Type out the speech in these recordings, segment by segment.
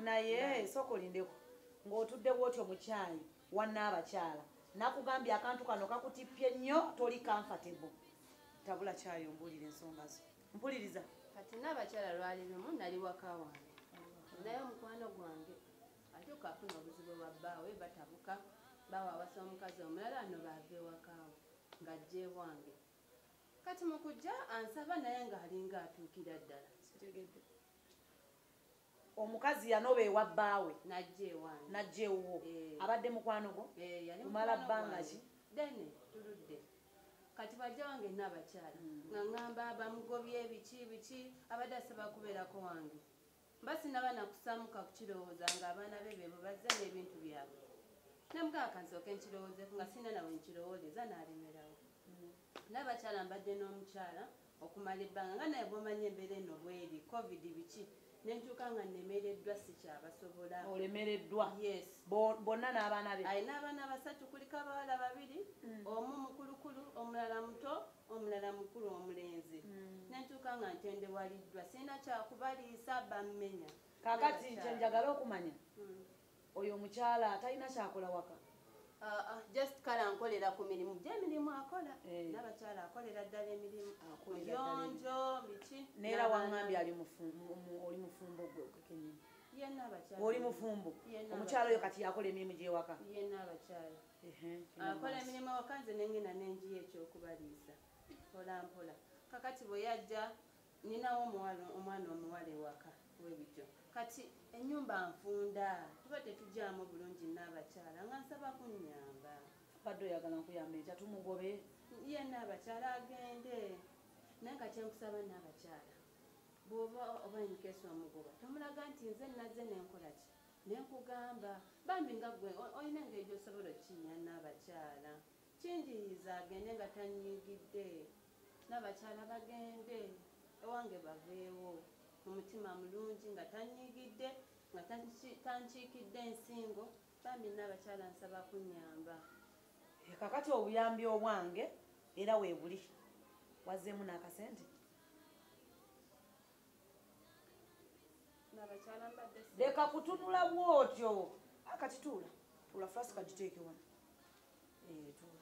naye sokolindeko ng'otudde bwotyo mukyayi wannabakyala nakugambye akantu kano kakutippye nnyo toli comfortable tabula kyayo mbulira ensonga zo mpuliriza kati n'abakyala lwali lumu nali waka wange naye omukwano gwange ate okafuna obuzibu bwa bbaawe batabuka bawa awasa omukazi omulala ano baava ewakaawo ng'ajja ewange kati mu kujja ansaba naye ng'alinga atuukira ddala sitegedde omukazi yanoba ewa bbaawe najja ewuwo abadde mukwano gwo kumala bbanga ki dene tuludde kati bajja wange n'abakyala nga ŋŋamba bamugobye biki abadde asaba kubeerako wange mbasinaba nakusamuka kukirowooza ng'abaana be beebo bazze n'ebintu byabwe namugaa kansooke nkirowoozeeko nga sina nawe nkirowooleza n'alemerawo n'abakyala mbadde n'omukyala okumala ebbanga nga naye bw'omanyi embeera eno bweri covid biki nentuuka nga nnemereddwa sikyabasobola olemereddwa yes bonna n'abaana be alina abaana basatu kuliko abawala babiri omu mukulukulu omulala muto omulala mukulu omulenzi nentuuka nga ntendewaliddwa sirina kyakubaliisa bammenya kakati kye njagala okumanya oyo omukyala talina kyakola waka just kale ankolera ku mirimu gy'emirimu akola n'abakyala akolera ddala emirimu yonjo biki neera waŋŋambye oli mufumbo gwe kenyini oli mufumbo omukyala oyo kati yakola emirimu gy'ewaka yenna abakyala akola emirimu ewaka nze nengenda nenjiyo ekyokubaliisa mpolampola kakati bwe yajja ninawo omwana omuwala ewaka webityo kati ennyumba nfunda tuba tetujjamu bulungi n'abakyala nga nsaba kunnyamba badde oyagala nkuyamba ekya tumugobe yenna abakyala agende naye nga kyenkusaba n'abakyala bw'oba oba enkesi omugoba tomulaga nti nze nazze nenkola ki nenkugamba bambi nga gwe olina engeri gy'osobola okkinya n'abakyala kinjiriza agende nga tanyigidde n'abakyala bagende ewange baveewo omutima mulungi nga tanyigidde nga tankiikidde ensingo bambi n'abakyala nsaba kunnyamba kakati obuyambi obwange era weebuli wazzeemu n'akasente leka kutunula bwotyo akati tuula fasi kagiteeke wano tuula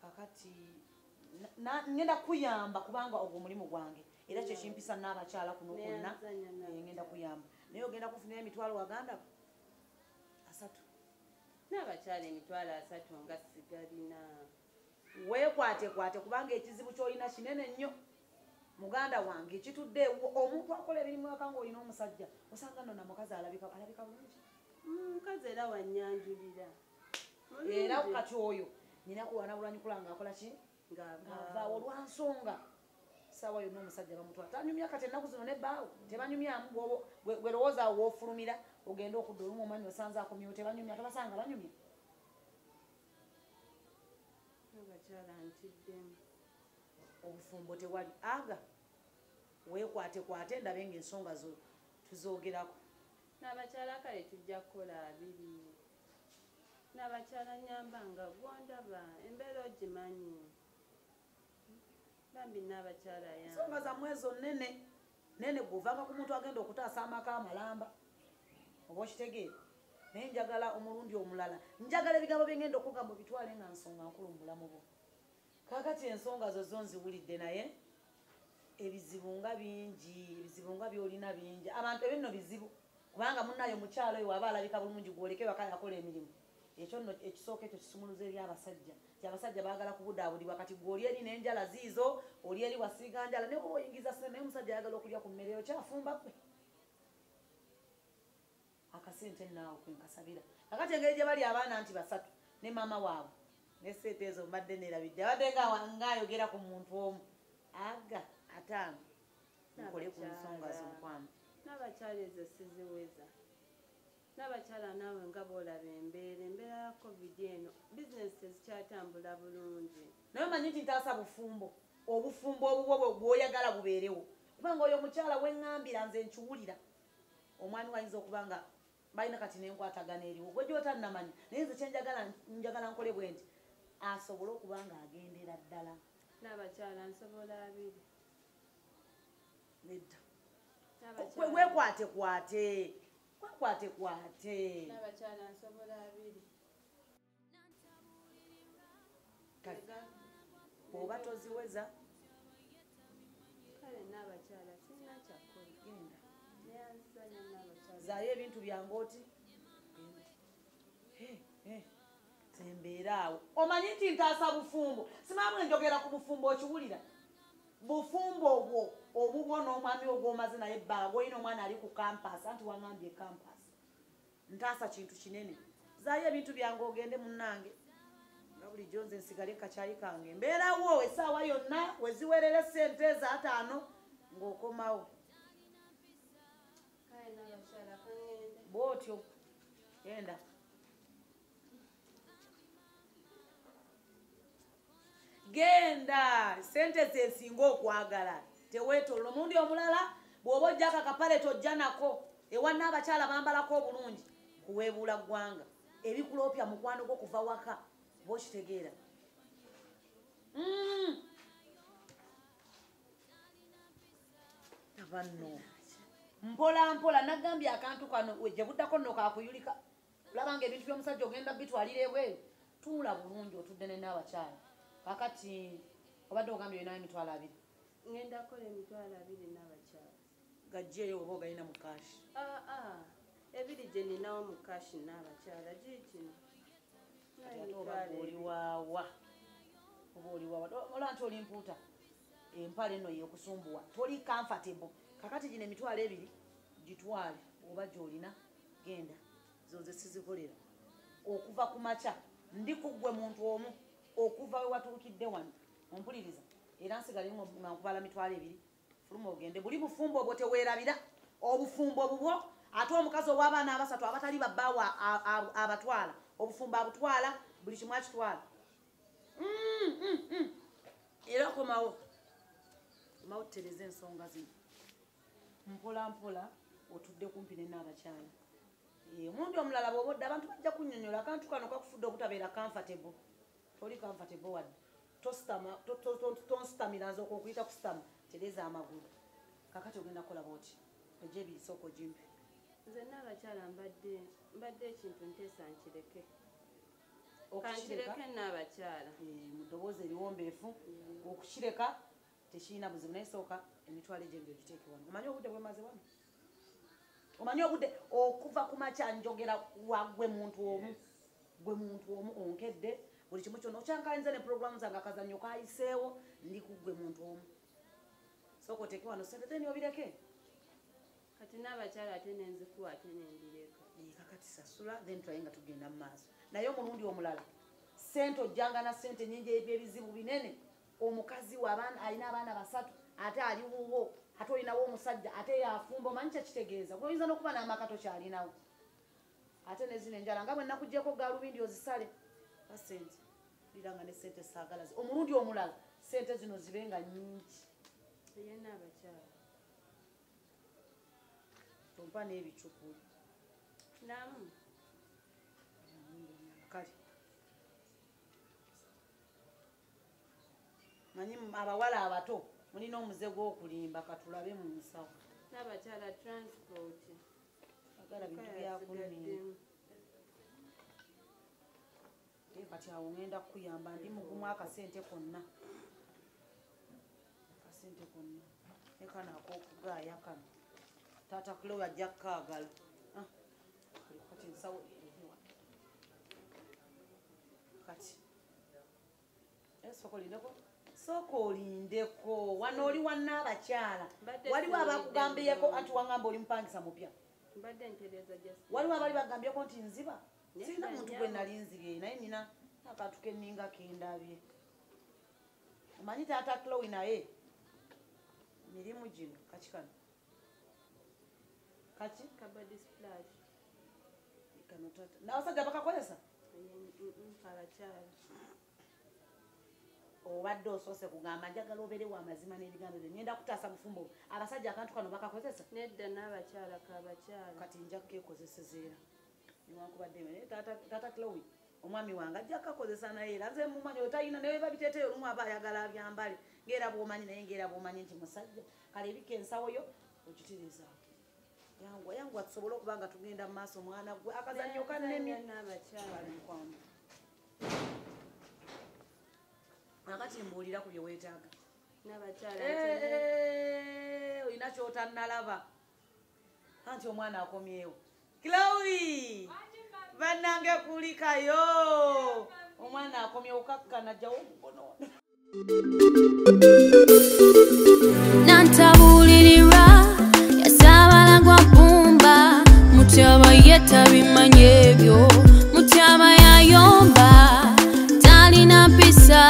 kakati ngenda kuyamba kubanga ogwo omulimu gwange era kyekimpisa n'abakyala kuno kwonna ngenda kuyamba naye ogenda kufunira emitwalo waganda 3 n'abakyala emitwalo 3 nga sigalina weekwatekwate kubanga ekizibu ky'olina kinene nnyo muganda wange kitudde omuntu akola emirimu ewaka ng'olina omusajja osanga nno namukazi alabika bulungi mukazi era wannyanjulira era kati oyo nina kuwanabulanyukula ng'akola ki ng'avaawo olwansonga sawa yonna omusajja bamutwala tanyumya kati ennaku zino nebbaawo tebanyumyamu gwe lowooza awo woofulumira ogenda okudda olumu omanyi osanze akomyewo tebanyumya tobasanga banyumya abakyala nkiddemu obufumbo tewali aga weekwatekwate ndabe ng'ensonga zo tuzoogerako n'abakyala kale tujja kukola 2 n'abakyala nyamba nga gwondaba embeera ogimanyi bambi n'abakyala yamba ensonga zammwe ezo nene gwovanga ku muntu agenda okutaasa amaka amalamba oba okitegeera naye njagala omulundi omulala njagala ebigambo byengenda okugamba bitwale nga nsonga nkulu mu bulamu bwo kakati ensonga zo zo nziwulidde naye ebizibu nga bingi ebizibu nga byolina bingi abantu ebinno bizibu kubanga munnayo mukyalo oyo waba alabika bulungi gwoleke waka yakola emirimu ekyo nno ekisooka ekyo kisumuluza eri abasajja ti abasajja baagala kubudaabudibwa kati gwe oli eri n'enjala ziizo oli eri wasiiga njala naye oba oyingiza sente naye omusajja ayagala okulya ku mmere okyafumba kwe akasente naawe kwenkasabira kakati engeri gye bali abaana nti 3 ne maama waabwe nesente ezo mbadde neerabidde abadde ngaayogera ku muntu omu aga 5 nkole ku nsonga z'omukwano n'abakyala ezo siziweza n'abakyala naawe nga boolaba embeera ya covid eno bizinesi tezikyatambula bulungi naye omanyi nti ntaasa bufumbo obufumbo obubwo bw'oyagala bubeerewo kubanga oyo omukyala weŋŋambira nze nkiwulira omwami wayinza okuba nga balina kati n'enkwatagana eriwo gwe gy'otannamanya naye nze kyenjagala nkole bwe nti asobole okuba nga agendera ddala n'abakyala nsobola 2 nedda wekwate n'abakyala nsobola abiri bw'oba toziweza kale n'abakyala sirina kyakkola genda neyanzanya n'abakyala zaayo ebintu byange oti sembeera awo omanyi nti ntaasa bufumbo simamwe njogera ku bufumbo okiwulira bufumbo obwo obubwo n'omwami ogwomaze naye ebbanga gwolina omwana ali ku kampasi anti waŋambye kampasi ntaasa kintu kinene zaayo ebintu byange ogende munnange nga bulijjo nze nsigale kacyayi kange mbeerawo essaawa yonna weziwerera sente eza 5 ng'okomawo kale n'abakyala kangende bwotyo genda genda sente zensinga okwagala teweetolola omundi omulala bw'oba ojjako akapale tojja nako ewanna abakyala bambalako obulungi kuweebuula ggwanga ebikuloopya mukwano gwo kuva waka bokitegeera abanno mpola mpola nagambye akantu kano gye buddako nno kakuyulika olaba nga ebintu by'omusajja ogenda bitwalira ebweru tuula bulungi otudde ne n'abakyala kakati obadde ogambye olinayo emitwalo 2 ngenda kukola emitwalo 2 n'abakyala gajjeeyo oba ogalina mu kashi ebiri gye ninawo mu kashi n'abakyala giikino ate oba oliwaawa olwa nti oli mpuuta empale eno yekusumbuwa toli comfortable kakati gino emitwalo 2 gitwale oba gy'olina genda zoze sizikolera okuva ku makya ndi kuggwe muntu omu okuva we watuukidde wano ompuliriza era nsigale nga nkubala mitwalo 2 fuluma ogende buli bufumbo obwo teweerabira obufumbo obubwo ate omukazi ow'abaana 3 abatali babbaawo abatwala obufumbo abutwala buli kimu akitwala era komawo tutereza ensonga zino mpola mpola otudde kumpi ne n'abakyala omundi omulala bw'oba odda abantu bajja kunnyonnyola akantu kano kakufudde obutabeera comfortable toli comfortable wadde tonstamira nze okuyita kusitama tereza amagulu kakati ogenda kukola bwoti ojja ebisooko gimpi nze n'abakyala mbadde ekintu nteesa nkireke kankireke n'abakyala mu ddoboozi eriwombeefu okukireka tekirina buzibu naye sooka emitwalo egy'ebiri ogiteeke wano omanyi obudde bwemaze wano omanyi obudde okuva ku makya njogera wagwe muntu omu onkedde buli kimu kyonna okyankalinze ne puroguramu zange akazannyo kayiseewo ndi kuggwe muntu omu sooka oteeke wano sente teni obireke kati n'abakyala ate nenzikuwa ate nendireka kakati sasula then twaye nga tugenda mu maaso naye omulundi omulala sente ojjanga na sente nyingi ebyebizibu binene omukazi alina abaana 3 ate ali wuwo ate olinawo omusajja ate yafumba omanyi kyekitegeeza oyinza n'okuba n'amaka tokyalinawo ate nezino enjala nga bwe nakuggyeko gaalubindi ozisale basente liranga ne sente saagalazi omulundi omulala sente zino zibe nga nyingi eye n'abakyala tompa n'ebicuku namu kale manyi abawala abato mulina omuze gw'okulimba katulabe mu nsawo n'abakyala transport agala bintu byakunninga kati awo ngenda kukuyamba ndi mugumu akasente konna nekano ak'okugaaya kano taata kulo yajja kukaagala kati ensawo eriwa kati sooka olindeko wano oli wannaabakyala waliwo abakugambiyeko anti wangamba oli mupangisa mupya waliwo abali bagambyeko nti nziba sirina muntu gwe nali nzibye naye nina akantu kenninga kendabye omanyi taata Chloe naye mirimu gino kaki kano kaki kabadi splash kano tata n'abasajja bakakozesa abakyala obadde osoose kugamba njagala obeerewo amazima n'ebigambo byo ngenda kutaasa bufumbo abasajja akantu kano bakakozesa nedda n'abakyala kabakyala kati nja kukeekozesezeera niwankubadde naye taata Chloe omwami wange ajja kukakozesa naye era nze mumanyi otalina naye babiteeteyo olumu aba ayagala abyambale ng'era bw'omanyi naye ng'era bw'omanyi nti musajja kale ebika ensawo yo ogitereezaawo yangwa tusobole okuba nga tugenda mu maaso mwana gwe akazannyo kannemye akati mbuulira ku bye weetaaga olina kyotannalaba anti omwana akomyewo Chloe bannange kulikayo omwana akomyewo kakkana jjawo omukono nantabulirira yasabala gwa bbumba mutyaba yetabimanye ebyo mutyaba yayomba talina mpisa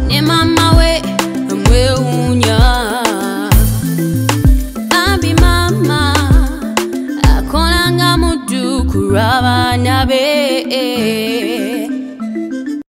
ne mama